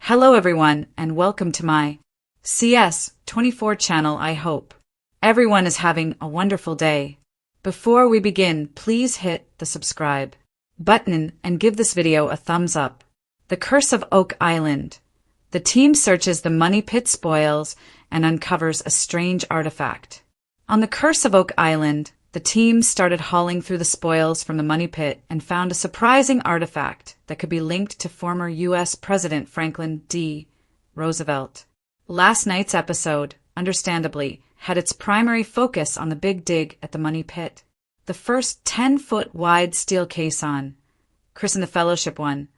Hello everyone and welcome to my CS24 channel. I hope everyone is having a wonderful day. Before we begin, please hit the subscribe button and give this video a thumbs up. The Curse of Oak Island. The team searches the money pit spoils and uncovers a strange artifact. On the Curse of Oak Island, the team started hauling through the spoils from the money pit and found a surprising artifact that could be linked to former U.S. President Franklin D. Roosevelt. Last night's episode, understandably, had its primary focus on the big dig at the money pit. The first 10-foot wide steel caisson, christened the Fellowship One,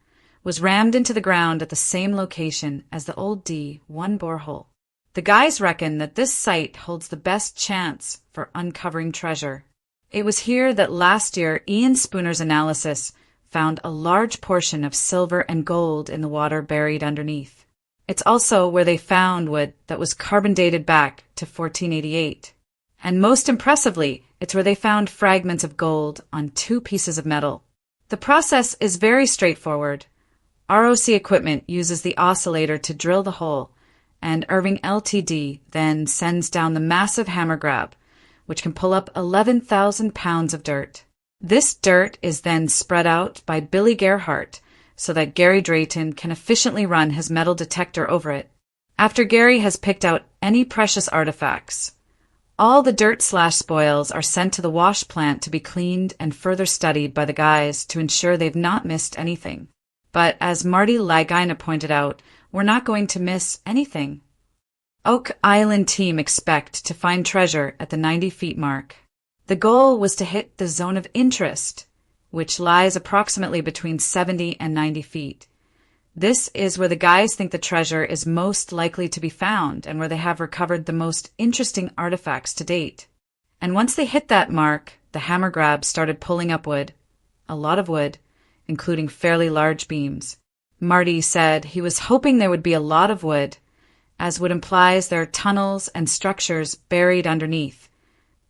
was rammed into the ground at the same location as the old D1 borehole. The guys reckon that this site holds the best chance for uncovering treasure. It was here that last year Ian Spooner's analysis found a large portion of silver and gold in the water buried underneath. It's also where they found wood that was carbon dated back to 1488. And most impressively, it's where they found fragments of gold on 2 pieces of metal. The process is very straightforward. ROC Equipment uses the oscillator to drill the hole, and Irving Ltd. then sends down the massive hammer grab, which can pull up 11,000 pounds of dirt. This dirt is then spread out by Billy Gerhardt so that Gary Drayton can efficiently run his metal detector over it. After Gary has picked out any precious artifacts, all the dirt/spoils are sent to the wash plant to be cleaned and further studied by the guys to ensure they've not missed anything. But as Marty Lagina pointed out, we're not going to miss anything. Oak Island team expect to find treasure at the 90 feet mark. The goal was to hit the zone of interest, which lies approximately between 70 and 90 feet. This is where the guys think the treasure is most likely to be found and where they have recovered the most interesting artifacts to date. And once they hit that mark, the hammer grab started pulling up wood, a lot of wood, including fairly large beams. Marty said he was hoping there would be a lot of wood, as wood implies there are tunnels and structures buried underneath,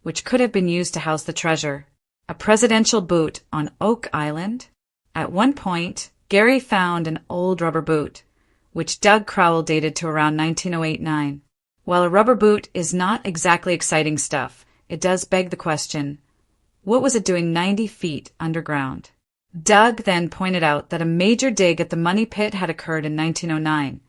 which could have been used to house the treasure. A presidential boot on Oak Island? At one point, Gary found an old rubber boot, which Doug Crowell dated to around 1908-9. While a rubber boot is not exactly exciting stuff, it does beg the question, what was it doing 90 feet underground? Doug then pointed out that a major dig at the money pit had occurred in 1909,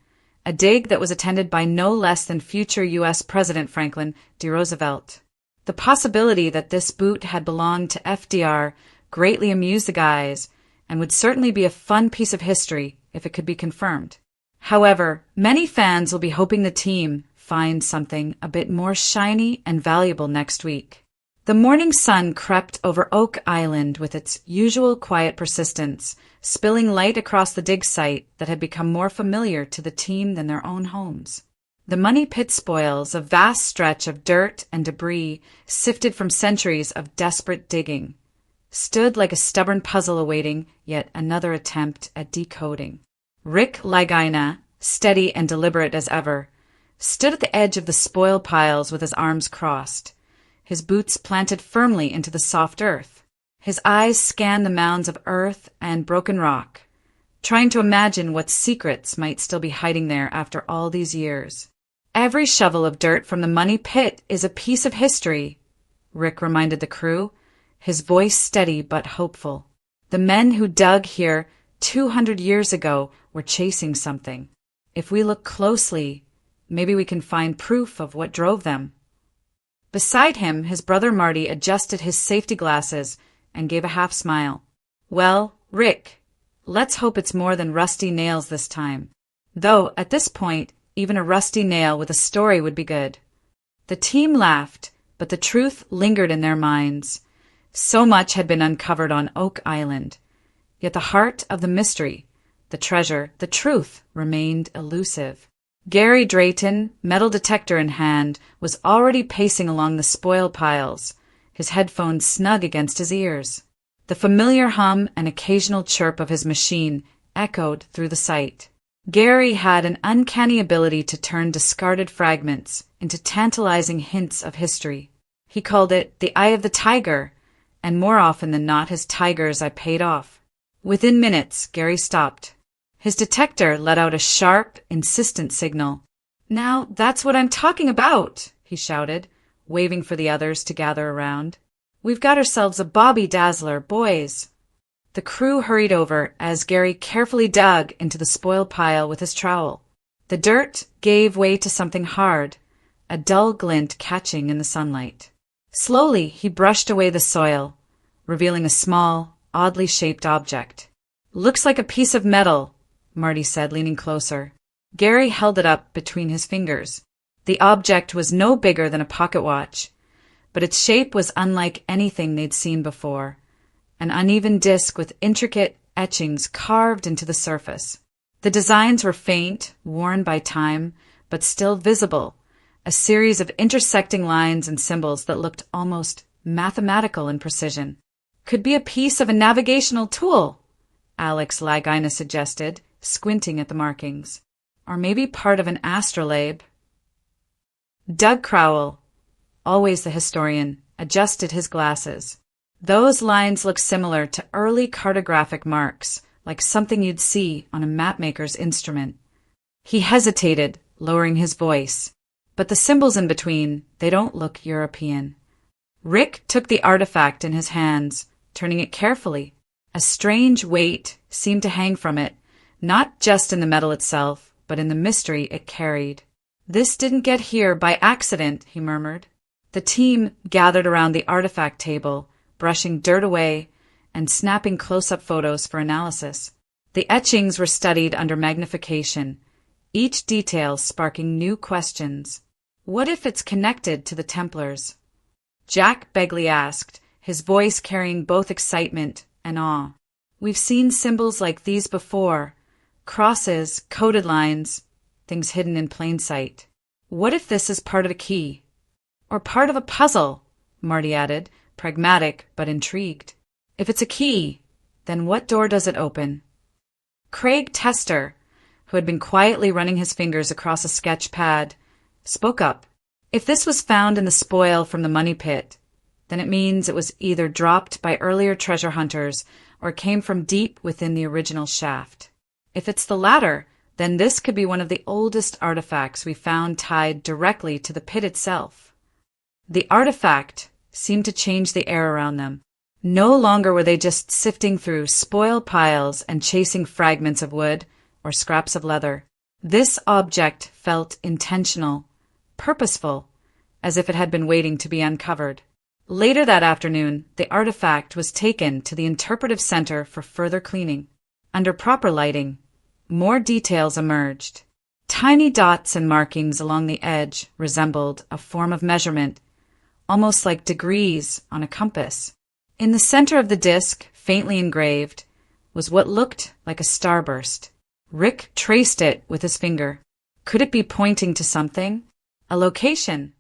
a dig that was attended by no less than future U.S. President Franklin D. Roosevelt. The possibility that this boot had belonged to FDR greatly amused the guys and would certainly be a fun piece of history if it could be confirmed. However, many fans will be hoping the team finds something a bit more shiny and valuable next week. The morning sun crept over Oak Island with its usual quiet persistence, spilling light across the dig site that had become more familiar to the team than their own homes. The money pit spoils, a vast stretch of dirt and debris sifted from centuries of desperate digging, stood like a stubborn puzzle awaiting yet another attempt at decoding. Rick Lagina, steady and deliberate as ever, stood at the edge of the spoil piles with his arms crossed, his boots planted firmly into the soft earth. His eyes scanned the mounds of earth and broken rock, trying to imagine what secrets might still be hiding there after all these years. Every shovel of dirt from the money pit is a piece of history, Rick reminded the crew, his voice steady but hopeful. The men who dug here 200 years ago were chasing something. If we look closely, maybe we can find proof of what drove them. Beside him, his brother Marty adjusted his safety glasses and gave a half smile. Well, Rick, let's hope it's more than rusty nails this time. Though, at this point, even a rusty nail with a story would be good. The team laughed, but the truth lingered in their minds. So much had been uncovered on Oak Island, yet the heart of the mystery, the treasure, the truth, remained elusive. Gary Drayton, metal detector in hand, was already pacing along the spoil piles, his headphones snug against his ears. The familiar hum and occasional chirp of his machine echoed through the site. Gary had an uncanny ability to turn discarded fragments into tantalizing hints of history. He called it the eye of the tiger, and more often than not his tigers I paid off. Within minutes, Gary stopped. His detector let out a sharp, insistent signal. "Now, that's what I'm talking about," he shouted, waving for the others to gather around. "We've got ourselves a Bobby Dazzler, boys." The crew hurried over as Gary carefully dug into the spoil pile with his trowel. The dirt gave way to something hard, a dull glint catching in the sunlight. Slowly, he brushed away the soil, revealing a small, oddly shaped object. "Looks like a piece of metal," Marty said, leaning closer. Gary held it up between his fingers. The object was no bigger than a pocket watch, but its shape was unlike anything they'd seen before. An uneven disc with intricate etchings carved into the surface. The designs were faint, worn by time, but still visible, a series of intersecting lines and symbols that looked almost mathematical in precision. "Could be a piece of a navigational tool," Alex Lagina suggested, squinting at the markings. "Or maybe part of an astrolabe." Doug Crowell, always the historian, adjusted his glasses. "Those lines look similar to early cartographic marks, like something you'd see on a mapmaker's instrument." He hesitated, lowering his voice. "But the symbols in between, they don't look European." Rick took the artifact in his hands, turning it carefully. A strange weight seemed to hang from it, not just in the metal itself, but in the mystery it carried. "This didn't get here by accident," he murmured. The team gathered around the artifact table, brushing dirt away and snapping close-up photos for analysis. The etchings were studied under magnification, each detail sparking new questions. "What if it's connected to the Templars?" Jack Begley asked, his voice carrying both excitement and awe. "We've seen symbols like these before. Crosses, coded lines, things hidden in plain sight. What if this is part of a key? Or part of a puzzle?" Marty added, pragmatic but intrigued. "If it's a key, then what door does it open?" Craig Tester, who had been quietly running his fingers across a sketch pad, spoke up. "If this was found in the spoil from the money pit, then it means it was either dropped by earlier treasure hunters or came from deep within the original shaft. If it's the latter, then this could be one of the oldest artifacts we found tied directly to the pit itself." The artifact seemed to change the air around them. No longer were they just sifting through spoil piles and chasing fragments of wood or scraps of leather. This object felt intentional, purposeful, as if it had been waiting to be uncovered. Later that afternoon, the artifact was taken to the Interpretive Center for further cleaning. Under proper lighting, more details emerged. Tiny dots and markings along the edge resembled a form of measurement, almost like degrees on a compass. In the center of the disc, faintly engraved, was what looked like a starburst. Rick traced it with his finger. Could it be pointing to something? A location?